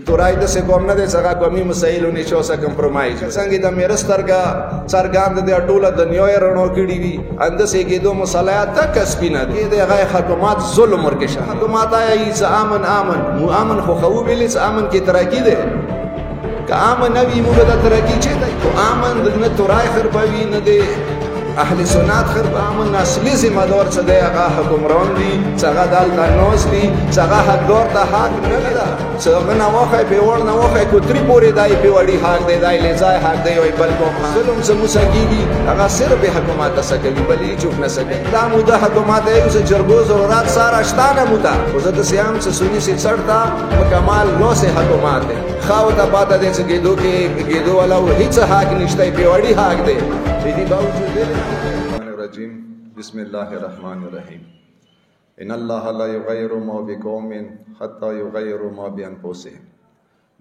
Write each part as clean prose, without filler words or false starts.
تورای د سګوم نه د څنګه قومي مسایلو نه چوسه کمپرمایز څنګه د میرسترګه څرګاند د ټوله دنیا رڼو کړي وي اند سه کې دو مصالحات تک سپینه دي د غي حکومت ظلم ورکشه حکومت آی امن مو امن خو خو ویل امن کې ترقی ده که امن نوی مو د ترقی چې ده امن د نه تورای خربوي نه ده اهل سنت خرب امن اصلي ذمہ دار څه دی هغه حکمران دي څنګه دلته نوز دي څنګه حقدار ته حق نه ده څنګه نه واخې په ور نه واخې کوتري پورې دای په وړي حق دی دای لزای حق دی وي بل کوم ظلم څه مسکیږي هغه صرف حکومت سکوي بلې چوک نه سکي دا مو د حکومت یو څه جرګو ضرورت سره شتانه مو ته خو زه د سیام څه سني سي چړتا مکمل لو سه حکومت دی خاو ته پاته دې څه کېدو کې ولا هیڅ حق نشته په وړي حق دی دې باوجود الرجیم بسم الله الرحمن الرحیم ان الله لا یغیر ما بقوم حتى یغیروا ما بانفسهم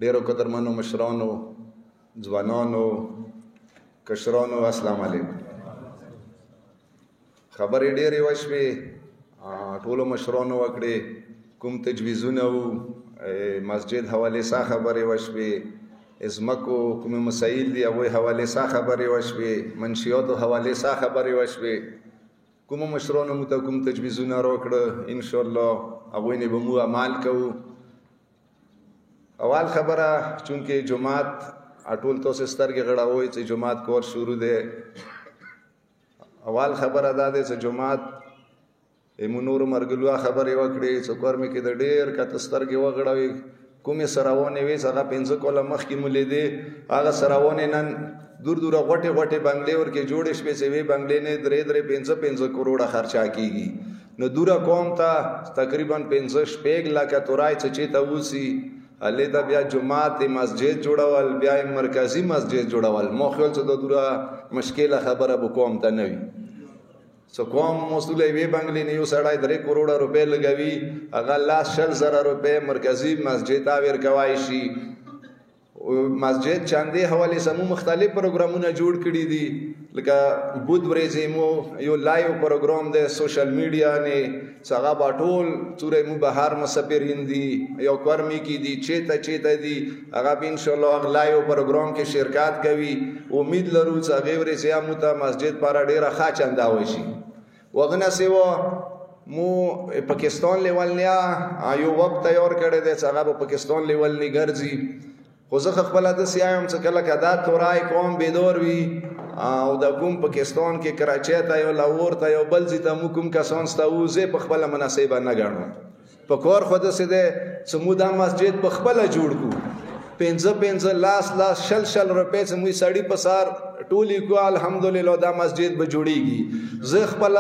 ډیرو قدرمنو مشرانو ځوانانو کشرانو السلام علیکم خبرې ډېرې وشوې ټولو مشرانو وکړې کوم تجویزونه مسجد حواله سره خبرې وشوې ازمکو کوم مسائل دی او حواله سره خبرې وشوې منشیاتو حواله سره خبرې وشوې کوم مشرانو مت کوم تجویزونه راکړه ان شاء الله هغه نه به مو عمل کوو اول خبره چونکه جمعات اټول تاسو سترګې غړاوي چې جمعات کور شروع دی اول خبره دا ده چې جمعات ایمونور مرګلوا خبرې وکړي چې کور مې کې د ډېر کته سترګې وغړاوي کومې سراونه وي څنګه پنځه کوله مخکې مولې دي هغه سراونه نن دور غټه بنگلې ورکې جوړې شپې چې وی بنگلې نه درې 5 کروڑه خرچا کیږي نو دوره قوم ته تقریبا 5 لک تورای چې ته وسی علي دا بیا جمعات مسجد جوړول بیا مرکزی مسجد جوړول مو خپل څه د دوره مشکله خبره به قوم ته نه وي سو قوم مسئوله وی بنگلې نه یو سړی 3 کروڑه روپے لګوي هغه لاس 60,000 روپے مرکزی مسجد تا ور کوي شي مسجد چاندې حواله سمو مختلف پروګرامونه جوړ کړي دي لکه بود ورځې مو یو لایو پروګرام دی سوشل میډیا نه څنګه باټول سورې مو بهار مسافرین دي یو کورمي کې دي چیته دي هغه ان شاء الله لایو پروګرام کې شرکت کوي امید لرو چې هغه ورځې مو ته مسجد پر ډیره ښه چندا وشي وغنه سیوا مو پاکستان لیول نه یو وخت تیار کړی دی چې هغه پاکستان لیول نه ګرځي خو زه خپل د سیایم څخه کله کدا تورای قوم بيدور وی او د کوم پاکستان کې کراچۍ ته یو لاهور ته یو بل ځای ته کوم کسان ستوزه په خپل مناسبه نه غاڼو په کور خود سه ده سمودا مسجد په خپل جوړ کو 5 لاس شل روپے چې موږ سړی په سار ټولی کو الحمدلله دا مسجد به جوړیږي زه خپل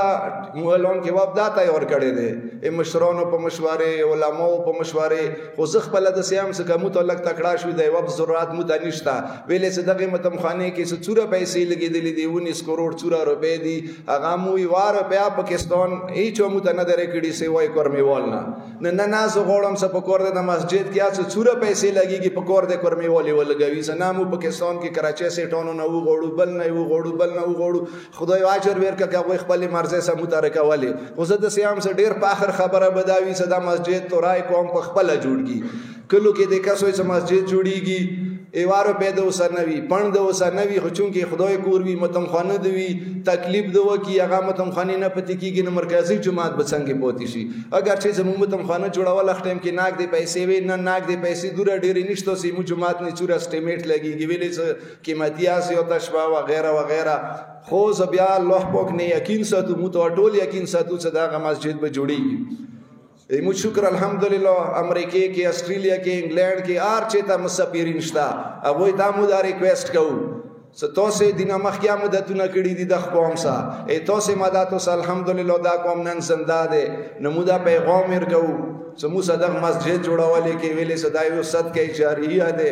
مولون کې وبدا تیار کړی دی مشرانو په مشوره علماو په مشوره خو زه خپل د سیام څخه متعلق تکړه شو دی وب ضرورت متنشتا ویلې چې دغه متمخانه کې څه څوره پیسې لګېدلې دی 19 کروڑ څوره روپے دی هغه مو یوار په پاکستان هیڅ متنه درې کړي سی وای کورمي والنا نه زه غوړم څه په کور د مسجد کې څه څوره پیسې لګيږي په کور د کورمي والي ولګوي سنامو پاکستان کې کراچۍ سټونو نه وغوړو بل نه وغوړو خدای اجر ورکړه کوي خپل مرزه سم مترکواله خو زه د سیام سره ډیر فخر خبره بداوي صدا مسجد تورای قوم په خپل جوړږي کلو کې د کسوې سم مسجد جوړیږي ایوارو پیدا وسنوي پند وسنوي خو چونکه خدای کور وی متمخانه دوی تکلیف دو کی هغه متمخانه نه پتی کیږي نو مرکزی جماعت بڅنګ پوتی شي اگر چې زمو متمخانه جوړول ختم کې ناک دی پیسې وی نه ناک دی پیسې دوره ډېری نشته سیمو جماعت نه چور اسټیمیټ لګيږي ویلې قیمتیا سي او تشوا وغیرہ خو زبیا الله پاک نه یقین ساتو مو ته ټول یقین ساتو چې دا مسجد به جوړیږي مو شکر الحمدلله امریکا کې استرالیا کې انګلند کې ار چېتا مسافرین شتا هغه ته مو دا ریکوست کوو ستاسو دینه مخکیا مدتونه کړي دي د قوم سره تاسو مدد اوس الحمدلله دا قوم نن زنده ده نمودا پیغام ورکو سمو صدق مسجد جوړولې کې ویلې صدایو صدقه جاریه ده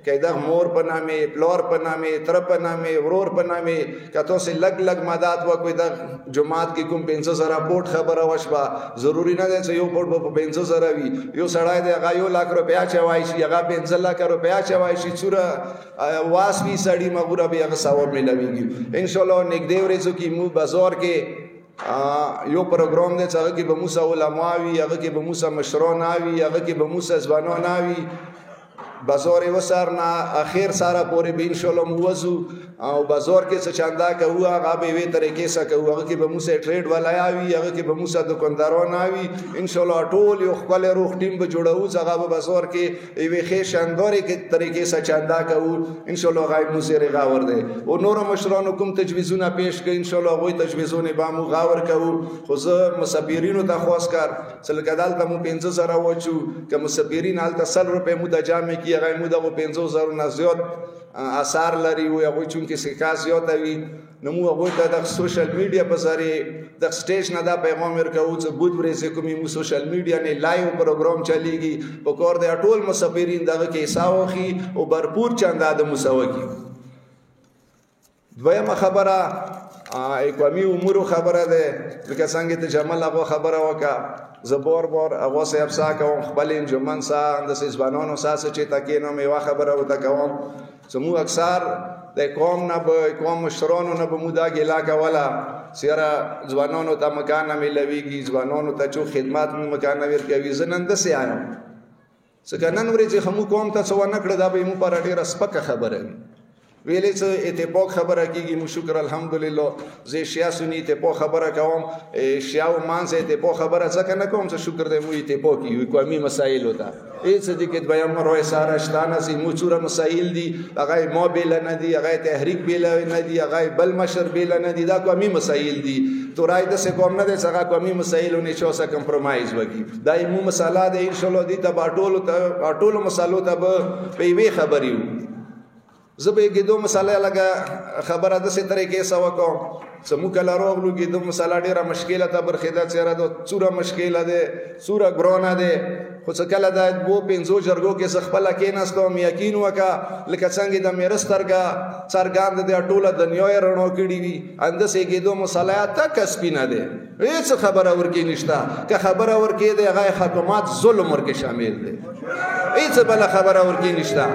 کدا مور په نامه پلور په نامه تر په نامه ورور په نامه کته سه لګ مدد وکوي د جماعت کې کوم 500 پورت خبره وشبا ضروری نه ده چې یو پورت په 500 وي یو سړای دی هغه 1 لک روپیا چوي شي هغه 5 لک روپیا چوي شي چوره واسوي سړی مغوره به هغه ثواب ملويږي ان شاء الله نګدې ورځو کې مو بازار کې یو پروګرام دی چې هغه کې به موسی علماء وي هغه کې به موسی مشران وي هغه کې به موسی ځوانان وي بازار وسار نه اخر ساره پورې به ان شاء الله موزو او بازار کې څه چاندا کوو هغه به وی طریقې سره کوو هغه کې به موږ ټریډ ولا یاوي هغه کې به موږ دکانداران اوي ان شاء الله ټول یو خپل روغ ټیم به جوړو هغه به بازار کې وی خې شانداري کې طریقې سره چاندا کوو ان شاء الله غایب موږ غاور دی او نور مشرانو کوم تجویزونه پیش کړي ان شاء الله غوي تجویزونه به مو غاور کوو خو زه مسافرینو ته خواس کار سلګدال ته مو 15000 وچو که مسافرین حالت 100 روپے مو د جامع کې هغه مو د 15000 نه زیات اثر لري او هغه چون کې سکا زیات وي نو مو هغه د سوشل میډیا په ذریعہ د سټیج نه دا پیغام ورکوو چې بود ورځې کومي مو سوشل میډیا نه لایو پروګرام چلیږي په کور د ټول مسافرین دغه کې حسابوخي او भरपूर چنده د مساوي دویمه خبره اقوامی امور خبره ده لکه څنګه ته جمال هغه خبره وکا زبور بور هغه صاحب ساکو خپل انجمن سا د سیزبانونو ساس چې تکینو میوا خبره وته کوم سمو اکثر د قوم نه به قوم مشرانو نه به مودا ګلا کولا سیرا ځوانانو ته مکان ملويږي ځوانانو ته چې خدمات مکان ورکوي زنند سي آیم څنګه نن ورځې هم قوم ته څو نه کړ دا به مو پر ډیره سپکه خبره ویلې څه اتفاق خبره کیږي مو شکر الحمدلله زه شیا سنی اتفاق خبره کوم شیا او مان زه اتفاق خبره ځکه نه کوم چې شکر دې مو اتفاق کیږي قومي مسائل وتا هیڅ دې کې بیان مروي ساره شتانه سي مو چوره مسائل دي هغه ما بیل نه دي هغه تحریک بیل نه دي هغه بل مشر بیل نه دي دا قومي مسائل دي تورای د څه کوم نه دي څنګه قومي مسائلونه چې اوسه کمپرمایز وکي دا مو مساله ده ان شاء الله دې ته باټولو مسالو ته په وی خبريو زبې کې دوه مساله لګه خبره د څه طریقې سوا کوم سمو کله روغلو کې دوه مساله ډیره مشکله ته برخیدا چیرې د څوره مشکله ده څوره ګرونه ده خو څه کله دا وو پنځو جرګو کې خپل کې نستوم یقین وکا لکه څنګه د میرسترګه څرګاند د ټوله دنیا رڼو کړي وي اند سه کې دوه مساله تا کسبینه ده هیڅ خبره ورکی نشتا که خبره ورکی ده هغه حکومت ظلم ورکی شامل ده هیڅ بل خبره ورکی نشتا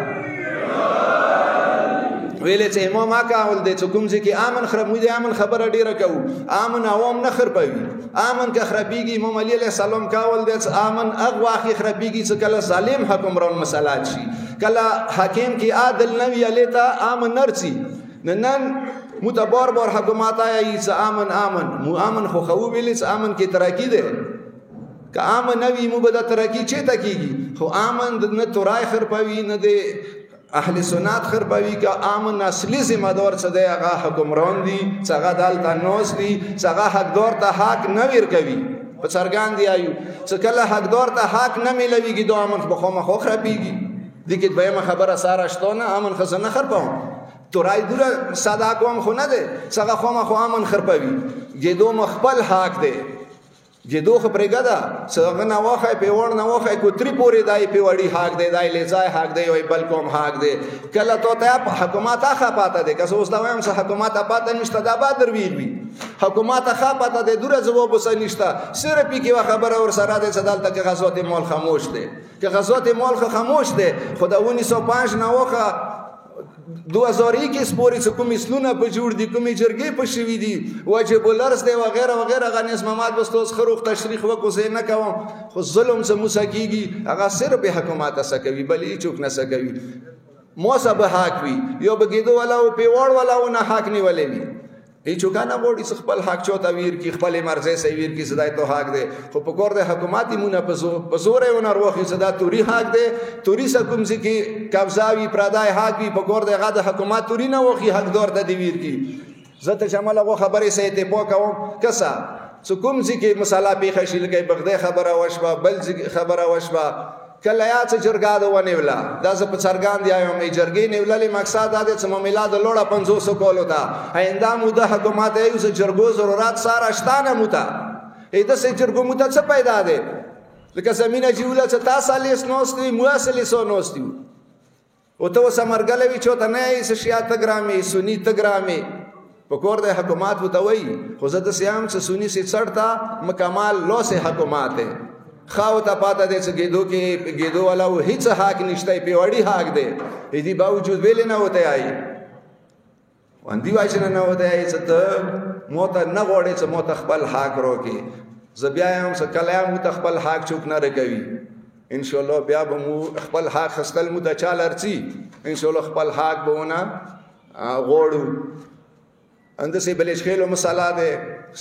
ویلې چې امام اکاول د کوم ځکه امن خرابوي د امن خبره ډیره کوو امن عوام نه خرابوي امن که خرابيږي امام علي عليه السلام کاول د امن اغوا اخي خرابيږي چې کله ظالم حکمران مسالات شي کله حاکم کې عادل نه وي لته امن نرسي نن متبار بار حکومت آیا چې امن مو امن خو خو ویلې چې امن کې ترقی ده که امن نوی مو به د ترقی چته کیږي خو امن نه تورای خرابوي نه د اهل سنت خربوي که امن اصلي ذمہ دار څه دی هغه حکمران دي څنګه دالته نوس دي څنګه حقدار ته حق نه ورکوي په څرګند دی ایو څه کله حقدار ته حق نه ملويږي دوه امن بخو مخو خرابيږي دغه به خبره ساره شتونه امن خزنه خربو تورای دوره صدا کوم خو نه ده څنګه خو مخو امن خربوي جدو مخبل حق دی جدو خبرګدا څنګه نه واخه په ور نه واخه کوتري پوری دای په وړي حق دی دای لزای حق دی او بل کوم حق دی کله تو ته حکومت اخا پاته دی که اوس دا وایم چې حکومت پاته نشته دا به دروي حکومت اخا پاته دی دوره جواب وسه نشته صرف کی خبره ور سره د صدالت کې غزوات مال خاموش دی که غزوات مال خاموش دی خدا 1905 نه واخه 2001 کې سپوري څه کوم اسلونه په جوړ دي کومې جرګې په شوي دي واجب الارض دی وغیرہ وغیرہ غنیس محمد بستوس خروخ تشریح وکړو زه نه کوم خو ظلم څه موسکیږي هغه صرف حکومت اسکوي بلې چوک نه سکوي موسه به حق وي یو بګیدو ولا او پیوړ ولا او نه حق نیولې وي ای چوکانه وړي خپل حق چوتا ویر کی خپل مرزه سی ویر کی صدای تو حق ده خو په کور د حکومتي مونږ په زور یې ونر وخی صدا توري حق ده توري سکم سي کی قبضاوي پردای حق وي په کور د غد حکومت توري نه وخی حق دور د دی ویر کی زته شمال هغه خبرې سي ته پوکاو کسا سکم سي کی مصالحه په خشیل کې بغداد خبره وشبا بل خبره وشبا کله یا چې جرګا د ونیولا دا ز په څرګان دی یم جرګې نیولې مقصد دا چې میلاد لوړه 500 کولو دا آینده موده حکومت یې چې جرګو ضرورت سره شتانه موته اې د سې جرګو موته څه پیدا ده لکه زمينه جوړه چې تاسو لیس نوستي مواسلې سو نوستي او ته سمرګلوي چوت نه یې شیات ګرامي سنی تګرامي په کور د حکومت وتوي خو زه د سیام چې سنی سي څړتا مکمل لو سه حکومت ہے خاو ته پاته دې چې ګېدو والا و هیڅ حق نشته په وړي حق دی دې باوجود ویل نه وته آی وندي وای چې نه وته آی چې ته موته نه غوړې چې موته خپل حق روکي زبیا هم څه کله هم خپل حق چوک نه رکوي ان شاء الله بیا به مو خپل حق خستل مو د چا لرڅي ان شاء الله خپل حق بونه غوړو اندسې بلې خېلو مساله ده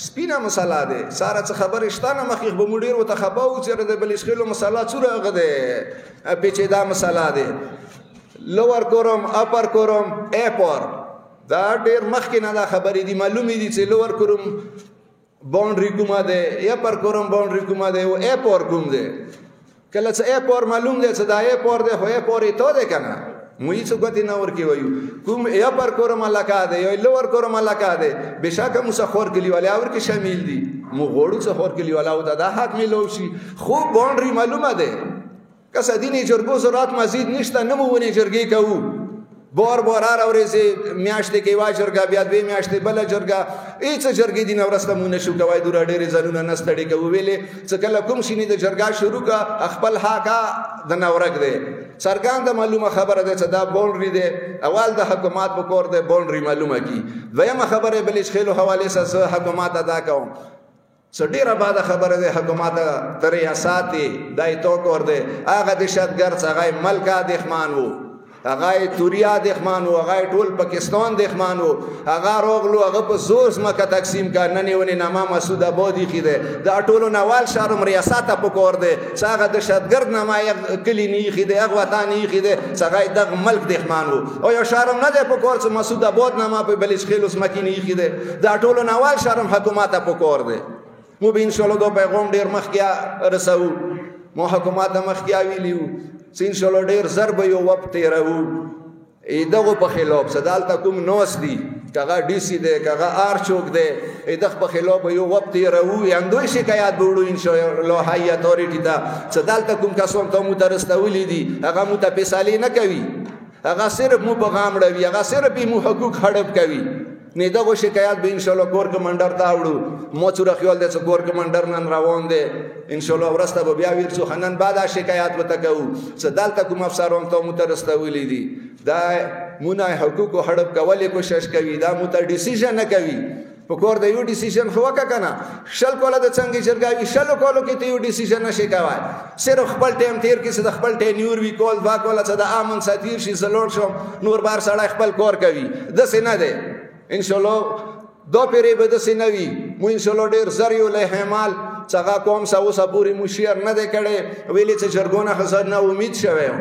سپینه مساله ده ساره څه خبر شتانه مخیخ به مډیر وته خباو چې د بلې خېلو مساله څوره غده پیچیدا مساله ده لوور کورم اپر کورم اپر دا ډیر مخکې نه دا خبرې دي معلومې دي چې لوور کورم باونډري کومه ده یا پر کورم باونډري کومه ده او اپر کوم ده کله چې اپر معلوم ده چې دا اپر ده خو اپر ته ده کنه مو هیڅ غوتی نه ورکی وایو کوم یا پر کورم علاقه ده یا لوور کورم علاقه ده بشکه مسخور کلیواله اور کې شامل دي مو غوړو څخور کلیواله او دا حق ملو شي خو باونډري معلومه ده کسه دیني جرګو زرات مزید نشته نه مو ونی جرګي کوو بار بار اورېږي میاشتې کې وا جرګه بیا دوی میاشتې بل جرګه هیڅ جرګې دین ورسته مونږ نشو کوي دور ډېرې ځلونه نستړي کوي ویلې چې کله کوم شینی د جرګه شروع کا خپل حقا د نورک دی سرګان د معلومه خبره ده چې دا باونډري دی اول د حکومت په کور دی باونډري معلومه کی دویمه خبره بلې خېلو حواله سره حکومت ادا کوم سډیره بعد خبره ده حکومت د ریاست دای تو کور دی هغه د شتګر څنګه ملک دښمن وو هغه توریا دښمن وو هغه ټول پاکستان دښمن وو هغه روغلو هغه په زور مکه تقسیم کا نه نیونی نامه مسعود آبادی خیده دا ټولو نوال شهرم ریاست په کور دی څنګه د شتګرد نامه کلی نه خیده هغه وطن نه خیده څنګه د ملک دښمن وو او یو شهرم نه دی په کور چې مسعود آباد نامه په بلش خیلوس مکی نه خیده دا ټولو نوال شهرم حکومت په کور دی مو به ان شاء الله دو پیغام ډیر مخکیا رسو مو حکومت مخکیا ویلیو سین شلو ډیر ضرب یو وخت تیرو دغه په خلاف صدالته کوم نوس دی کغه ډی سی دی کغه آر چوک دی دغه په خلاف یو وخت تیرو یاندوی شکایت وړو ان شاء الله هاي اتورټی دا صدالته کوم کسوم ته مو درستولې دي هغه مو ته پیسالي نه کوي هغه صرف مو پیغام ډوي هغه صرف مو حقوق خړب کوي نه دغه شکایت به ان شاء الله کور کمانډر ته وړو مو څوره خیال دې چې کور کمانډر نن روان دی ان شاء الله ورسته به بیا ورڅو خنن بعد شکایت وته کوو صدالته کوم افسرون ته مترستولې دي دا مونږه حقوق هړب کولې کوشش کوي دا مو ته ډیسیژن نه کوي په کور د یو ډیسیژن خو وکړه شل کوله د څنګه چرګاوي شل کولو کې ته یو ډیسیژن نشي کوي صرف خپل ټیم تیر کې څه د خپل ټینیور وی کول با کوله څه د امن ساتیر شي زلور شو نور بار سړی خپل کور کوي د سینه ده ان شاء الله دو پیری به د سینوي مو ان شاء الله ډیر زریو له همال څنګه کوم ساو صبوري مشیر نه ده کړي ویلې چې جرګونه خسر نه امید شوه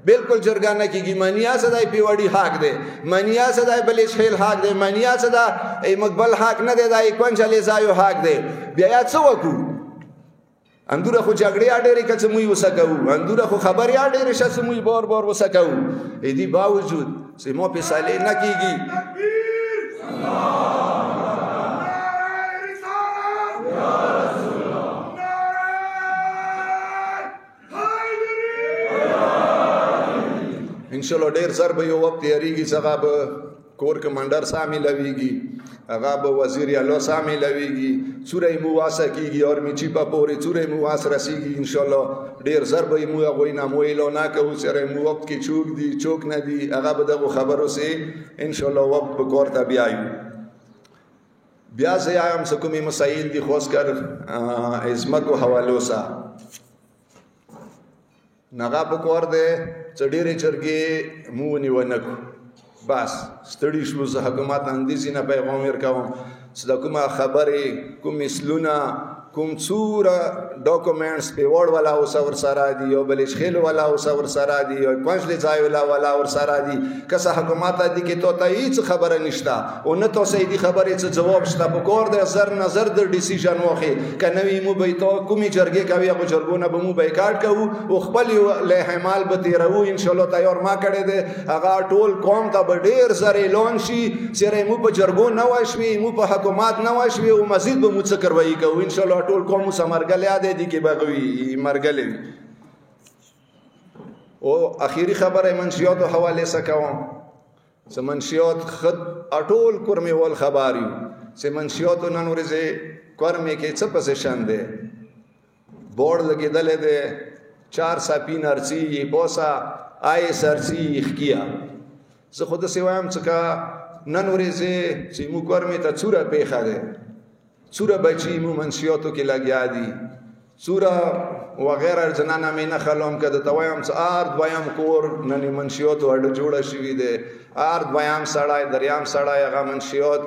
بالکل جرګه نه کیږي منیا صدای پیوړی حق ده منیا صدای بلې شیل حق ده منیا صدا مقبل حق نه ده دای کونجلې زایو حق ده بیا څه وکړو اندوره خو جګړې اډېرې کڅ موي وسکو اندوره خو خبرې اډېرې شس موي بار بار وسکو دې باوجود چې مو په سالې نه کیږي ان شاء الله ډیر زر به یو وخت یریږي څنګه به کور کمانډر شاملويږي هغه به وزیر اعلی شاملويږي سورې مواسه کیږي او میچی په پورې سورې مواسه رسیږي ان شاء الله ډیر زر به مو غوي نه مو اعلان کوي سره مو وخت کې چوک دي چوک نه دي هغه به دغه خبرو سي ان شاء الله وخت په کور ته بیايو بیا زه یم سکومي مسائل دي خوښ کر ازمکو حوالو سا نغا په کور ده چډيري چرګي مو نیونکو بس ستړي شو زه حکومت اندیزي نه پیغام ورکوم صدا کومه خبره کوم اسلونه کوم څوره ډاکومېنټس په وړ ولا او سور سره دي او بلش خېل ولا او سور سره دي او پنځله ځای ولا اور سره دي کسه حکومت دي کې ته هیڅ خبره نشته او نه تو سيدي خبره څه جواب شته په کور د زر نظر د ډیسیژن واخی کنوي مو به تو کومي جرګه کوي او جرګونه به مو بایکاټ کوو او خپل له حمال به تیرو ان شاء الله تیار ما کړی دی هغه ټول قوم ته به ډیر زر اعلان شي چې مو په جرګو نه واشوي مو په حکومت نه واشوي او مزید به مو څه کوي کوو ان شاء الله ټول قوم سمرګلیا دي کې بغوي مرګلې او اخیری خبره منشیات حواله سکوم سمنشیات خد اټول کورمه ول خبري سمنشیات نن ورځه کورمه کې څه پوزیشن ده بورډ لګیدل ده 4 سپین ارسی بوسا آی سرسی اخکیا زه خود سیوایم څخه نن ورځه چې مو کورمه ته څوره پیخه ده څوره بچی مو منشیاتو کې لګیا دي څوره وغیره زنانه مې نه خلوم که درته وایم هر دویم کور نن منشیاتو اډه جوړه شوي دی هر دویم سړی دریم سړی هغه منشیات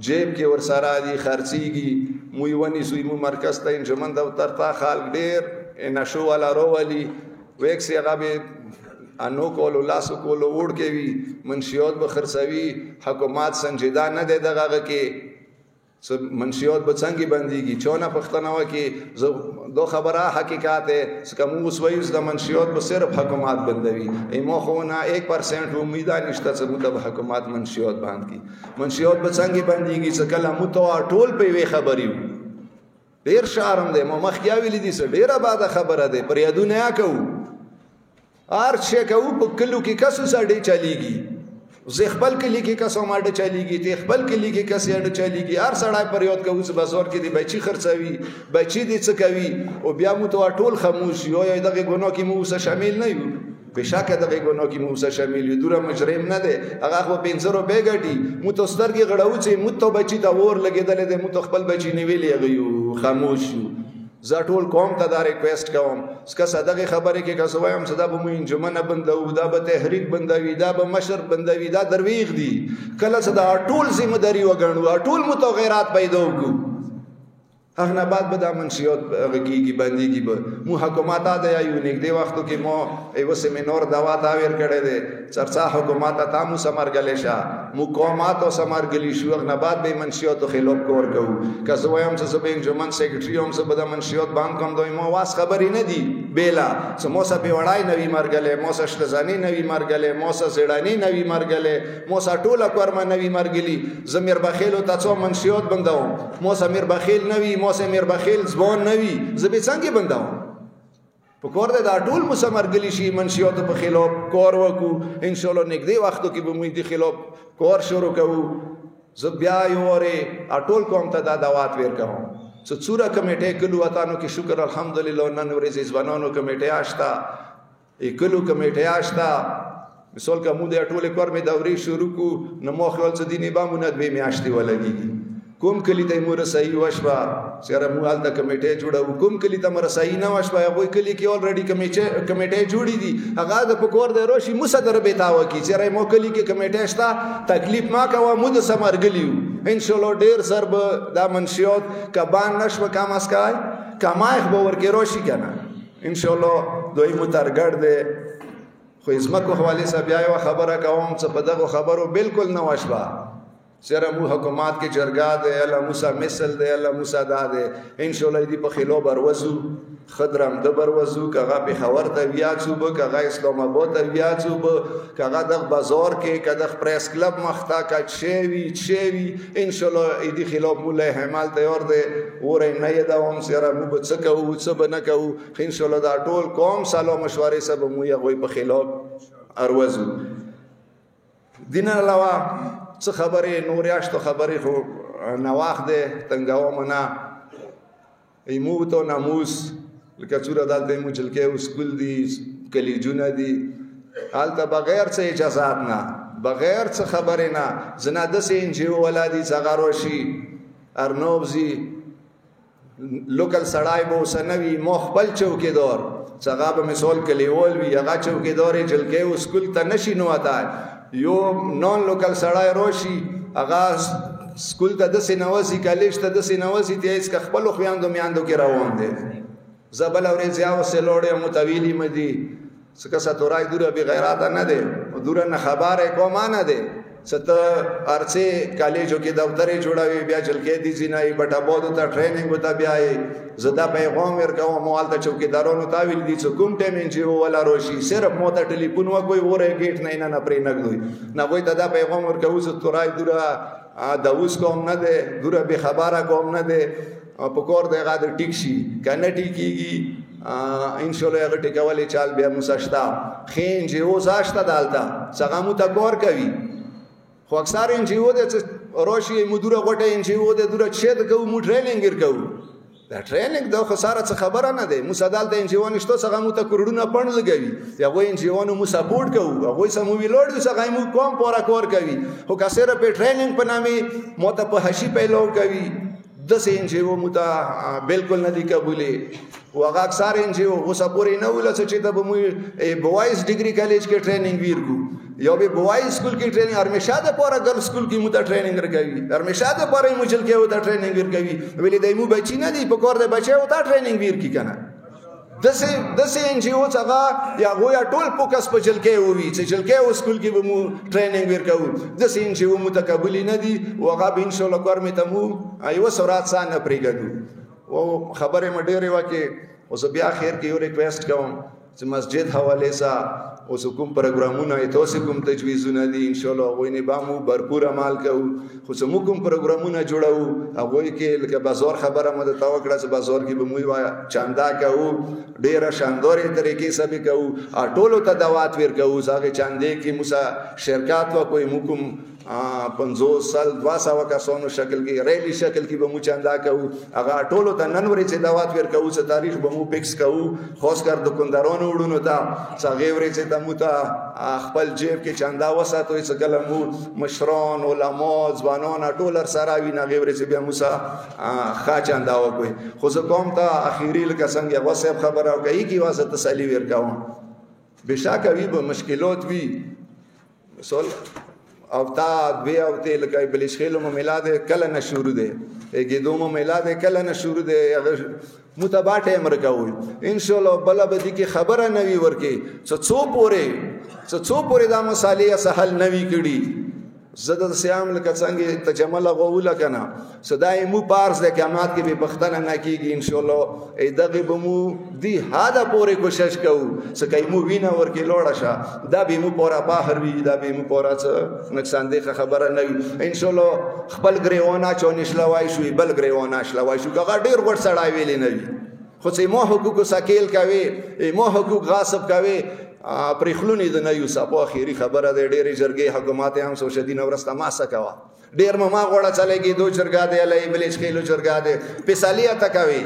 جیب کې ورسره دي خرڅېږي موی ونیسو مو مرکز ته انجمن دفتر ته خلک ډېر نشو والا راولي ویکس یې هغه به انو کولو لاسو کولو وړ کوي منشیات به خرڅوي حکومت سنجیده نه دی دغه هغه کې منشیات به څنګه بنديږي چونه پښتنه وکي زه دو خبره حقیقت ہے څنګه مو وسوي د منشیات به صرف حکومت بندوي ایمو خو نه 1% امید نشته چې مو د حکومت منشیات باندې کی منشیات به څنګه بنديږي چې کله مو ته ټول په وی خبري ډیر شرم دی مو مخکیا ویل دي چې ډیره بعد خبره ده پر یادونه کو هر څه کو په کلو کې کسو سړی چلیږي زه خپل کلی کې کسو ماډه چلیږي ته خپل کلی کې کسې اډه چلیږي هر سړی پر یاد کوي چې بازار کې دی بچی خرڅوي بچی دې څه کوي او بیا مو ته ټول خاموش یو دغه ګناه کې مو سره شامل نه یو بشکه دغه ګناه کې مو سره شامل یو دوره مجرم نه دی هغه خو 500 روپے ګټي مو ته سترګې غړاو چې مو ته بچی ته ور لګیدل دی مو ته خپل بچی نیولې یو خاموش یو زه ټول قوم ته دا ریکویسټ کوم اسکه صدقه خبره کې که سوایم صدا به مو انجمنه بندو دا به تحریک بندوي دا به مشر بندوي دا درویغ دي کله صدا ټول ذمہ داری وګڼو ټول متغیرات پیدا وکړو هغه نه بعد به دا منشیات غږیږي بنديږي به مو حکومت دا یو نږدې وختو کې مو ایو سیمینار دا تاویر کړی دی چرچا حکومت ته مو سمرګلې شه مو قومات او سمرګلی شو هغه نه بعد به منشیات خلاف کور کوو که زه وایم چې زه به انجمن سیکریټری هم زه به د منشیات باندې کوم دوی مو واس خبرې نه دی بیلا چې مو سه په وړای نوی مرګلې مو سه شتزانی نوی مرګلې مو سه زړانی نوی مرګلې مو سه ټوله کورما نوی مرګلی زمیر بخیل او تاسو منشیات بندوم مو سه میر بخیل نوی موسم میر بخیل زبون نوی زبې څنګه بنداو په کور د ټول مسمرګلی شي منشیات په خلاف کور وکړو ان شاء الله نږدې وختو کې به موږ د خلاف کور شروع کوو زه بیا یوره ټول قوم ته دا دعوت ورکوم چې څوره کمیټه کلو وطنو کې شکر الحمدلله نن ورځ ځوانانو کمیټه آشتا کلو کمیټه آشتا مثال کا مو د ټول کور می دوري شروع کو نو مو خپل څه دیني با مونږ به میاشتي ولګي کوم کلی ته مو رسایي وشوا سره مو حالت کمیټه جوړو کوم کلی ته رسایي نه وشوا هغه کلی کې الریډي کمیټه جوړی دي هغه د پکور د روشي مصدر بیتاو کی سره مو کلی کې کمیټه شتا تکلیف ما کا و مود سمرګلیو ان شاء الله ډیر ضرب دا منشیات کبان نشو کم اسکای کمای خبر کې روشي کنه ان شاء الله دوی مترګړ دي خو ازمکو حواله سره بیا یو خبره کوم چې په دغه خبرو بالکل نه وشوا سره مو حکومت کې جرګه ده الله موسی مثل ده الله موسی دا ده ان شاء الله دې په خلو بروزو خضرم د بروزو کغه په خبر ته بیا چوب کغه اسلام آباد ته بیا چوب کغه د بازار کې کغه پریس کلب مختا کا چوي ان شاء الله دې خلو مولا حمال تیار ده ورې نه یداوم سره مو بڅکو څه بنکو ان شاء الله دا ټول قوم سلام مشورې سبا مو یې په خلو اروزو دین علاوه څه خبرې نور یاشتو خبرې خو نواخ ده تنګاو منا ایمو ته ناموس لکه څوره دلته مو چلکه اسکول دي کلیجونه دي حالت بغیر څه اجازهات نه بغیر څه خبرې نه زنه د سین جو ولادي زغاروشي ارنوبزي لوکل سړای بو سنوي مخبل چوکیدار څنګه به مثال کلیول وی هغه چوکیدار چلکه اسکول ته نشي نو وتا یو نون لوکل سړای روشي هغه سکول ته د سینوازي کالج ته د سینوازي ته اس خپل خويندو میاندو کې روان دي زبل اورې زیاو سلوړې متویلی مدي څکه ستورای دوره به غیرات نه دي دوره نه خبره کومه نه دي ست ارڅه کالجو کې دفترې جوړاوي بیا چلکې دي زینای بټا بودو ته ټریننګ وتا بیا زدا پیغام ورکوم مال ته چوکیدارونو تاویل دي چې کوم ټیم انجیو ولا روشي صرف مو ته ټلیفون وکوي وره گیټ نه نه پرې نګدوي نه وای دا پیغام ورکوي چې تورای دوره دا اوس کوم نه ده دوره به خبره کوم نه ده په کور دغه د ټیک شي کنه ټیکيږي ان شاء الله هغه ټیکولې چال بیا مساشتا خین جو زاشتا دالتا څنګه مو ته کور کوي خو اکثر انجیو د روشي مدوره غټه انجیو د دوره چې د کو مو ټریننګ ورکو دا ټریننګ د خساره څه خبره نه ده مسدال ته انجیو نشته څنګه مو ته کورډونه پڼ لګوي یا وای انجیو نو مو سپورټ کوو هغه سمو ویلوړ څنګه مو کوم پورا کور کوي خو کسره په ټریننګ په نامه مو ته په هشي پیلو کوي داسې ان جی او مو ته بالکل نه دي قبولې خو هغه اکثر ان جی او اوسه پورې نه ولسه چې ته به موږ بوایز ډیګري کالج کې ټریننګ ویرکو یو به بوایز سکول کې ټریننګ هرمیشه د پاره ګرل سکول کې مو ته ټریننګ ورکوي هرمیشه د پاره مجل کې وته ټریننګ ورکوي ویلې دای مو بچی نه دی په کور د بچي وته ټریننګ ورکی کنه دسه ان جی او څنګه یا غویا ټول فوکس په جل کې وي چې جل کې سکول کې به مو ټریننګ ورکوي دسه ان جی او متقبلی نه دي او هغه ان شاء الله کور می ته مو ایو سورات سان پرېګدو او خبره مډېره وکي اوس بیا خیر کې یو ریکویسټ کوم چې مسجد حواله سا اوس کوم پروګرامونه تاسو کوم تجویزونه دي ان شاء الله ویني بامو भरपूर عمل کوو خو سمو کوم پروګرامونه جوړو هغه کې لکه بازار خبره مده توکړه چې بازار کې به موي وایا چاندا کوو ډیره شاندارې طریقې سبې کوو ټولو ته دعوت ورکوو ځکه چاندې کې موسی شرکت وکوي مو کوم 50 سال 200 کسانو شکل کې ریلی شکل کې به مو چاندا کوو هغه ټولو ته نن ورې چې دعوت ورکوو چې تاریخ به مو فکس کوو خاص کر دکاندارانو وړونو ته څنګه ورې چې ته مو ته خپل جیب کې چاندا وساتو چې کله مو مشران علما ځوانان ټول سره وي نه غوړې چې بیا موسی ښه چاندا وکوي خو زه کوم ته اخیری لکه څنګه واسه خبره کوي کی واسه تسلی ورکوم بشک وی به مشکلات وی مثال افتاد وی اوته لکه بلش خیلو میلاد کله نه شروع ده گیدوم میلاد کله نه شروع ده متباټه امرکاوي ان شاء الله بل بدی کی خبره نوی ورکی څو پورې دا مصالحه سهل نوی کړي زدد سیام لکه څنګه تجمل غووله کنه صدای مو پارس د قیامت کې به بختنه نه کیږي ان شاء الله دغه بمو دی هاده پورې کوشش کوو سکه مو وینا ورکی لوړه شه دا به مو پورا بهر وی دا به مو پورا نقصان دی خبره نه ان شاء الله خپل غریوانا چونیشلا وای شو بل غریوانا شلا وای شو هغه ډیر ور سړای ویلې نه وي خو چې مو حقوق سکیل کوي مو حقوق غاصب کوي پر خلونی د نه یوسف په اخیری خبره د ډېرې جرګې حکومت هم سوشدي نورسته ما سکوا ډېر ما غوړه چلےږي دو جرګا دی لای بلچ کېلو جرګا دی پیسالیا تکوي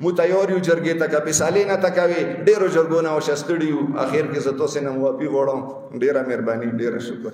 مو تیاریو جرګې تک پیسالې نه تکوي ډېرو جرګونه او شستړیو اخر کې زتو سينم واپی غوړم ډېره مهرباني ډېره شکر